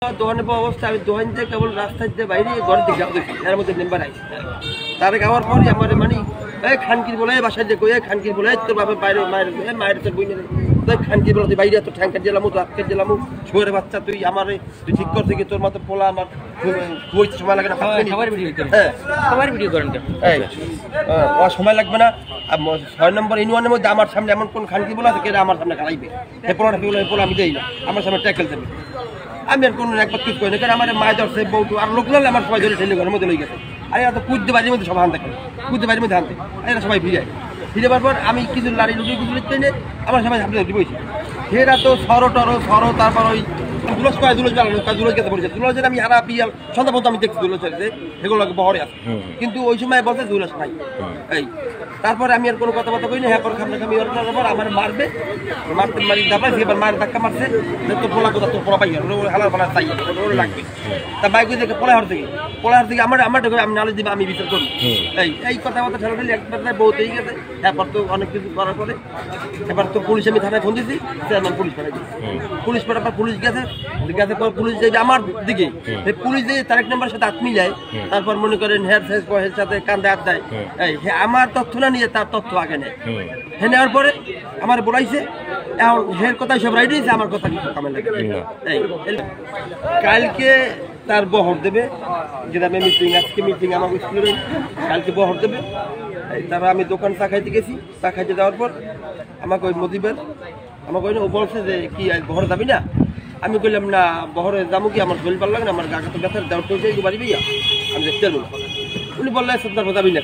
দোকানে পাওয়া অবস্থা আমি দোকান থেকে কেবল রাস্তায় দিয়ে বাইরে ঘর দিকে যাবো দেখি এর মধ্যে মেম্বার আইসি তার যাওয়ার পরই আমার মানে এই খানকির বলে বাসায় দেখো এই খানকির বলে তোর বাবা বাইরে মায়ের মায়ের তোর বই খানকির বলে তুই বাইরে তোর ঠ্যাঙ্কার দিলাম তো আটকে দিলাম শুয়ের বাচ্চা তুই আমার তুই ঠিক কর থেকে তোর মতো পোলা আমার সময় লাগে না সবার ভিডিও করেন সময় লাগবে না 6 নম্বর ইউনিয়নের মধ্যে আমার সামনে এমন কোন খানকি বলে আছে কেটে আমার সামনে খালাইবে এই পোলাটা বলে পোলা আমি দেই না আমার সামনে ট্যাকেল দেবে আমি আর কোনো একবার কিছু করি না কারণ আমার মায়ের ধরছে বউটু আর লোক লাগলে আমার সবাই ধরে ঠেলে ঘরের মধ্যে লই গেছে আর এত কুদ্দে বাড়ির মধ্যে সব হান থাকে কুদ্দে বাড়ির মধ্যে হানতে এরা সবাই ফিরে ফিরে যাওয়ার পর আমি কিছু লাড়ি লুকিয়ে কিছু লিখতে নে আমার সবাই হাঁপড়ে ধরে বইছি সেরা তো সরো তারপর ওই দুলস পায় দুলস জ্বালানো দুলস গেছে পড়েছে দুলস যেটা আমি হারা পিয়াল সন্ধ্যা পর্যন্ত আমি দেখছি দুলস চলছে সেগুলো বহরে আছে কিন্তু ওই সময় বলছে দুলস নাই এই তারপরে আমি আর কোনো কথাবার্তা কই না হ্যাঁ পর খামনাখামি ওর পর আমার মারবে মারতে মারি দাবাই এবার মায়ের ধাক্কা মারছে তোর পোলা কথা তোর পোলা পাই হালার পালা চাই ওর লাগবে তা বাইক দেখে পোলাহার থেকে আমার আমি নালে দিবে আমি বিচার করি এই কথাবার্তা ঠেলা দিলে একবার বহুত হয়ে গেছে এরপর তো অনেক কিছু করার পরে এবার তো পুলিশ আমি থানায় ফোন দিয়েছি চেয়ারম্যান পুলিশ পাঠাই দিয়েছি পুলিশ পাঠাবার পুলিশ গেছে পুলিশ যাবে আমার দিকে পুলিশ দিয়ে তারেক নাম্বার সাথে হাত মিলায় তারপর মনে করেন হেয়ার সাথে কান্দে হাত দেয় আমার তথ্য না নিয়ে তার তথ্য আগে নেয় হ্যাঁ নেওয়ার পরে আমার বলাইছে এখন হের কথাই সব রাইট হয়েছে আমার কথা কিছু কামে লাগে কালকে তার বহর দেবে যেটা আমি আজকে মিটিং আমার স্কুলে কালকে বহর দেবে তারপর আমি দোকান চা খাইতে গেছি চা খাইতে যাওয়ার পর আমাকে ওই মদিবের আমাকে ওই ও বলছে যে কি বহরে যাবি না আমি বললাম না বহরে যাবো কি আমার শরীর ভালো লাগে না আমার গাকে তো ব্যথার দেওয়ার পয়সা বাড়ি ভাইয়া আমি দেখতে পারবো না উনি বললেন সত্তর যাবি না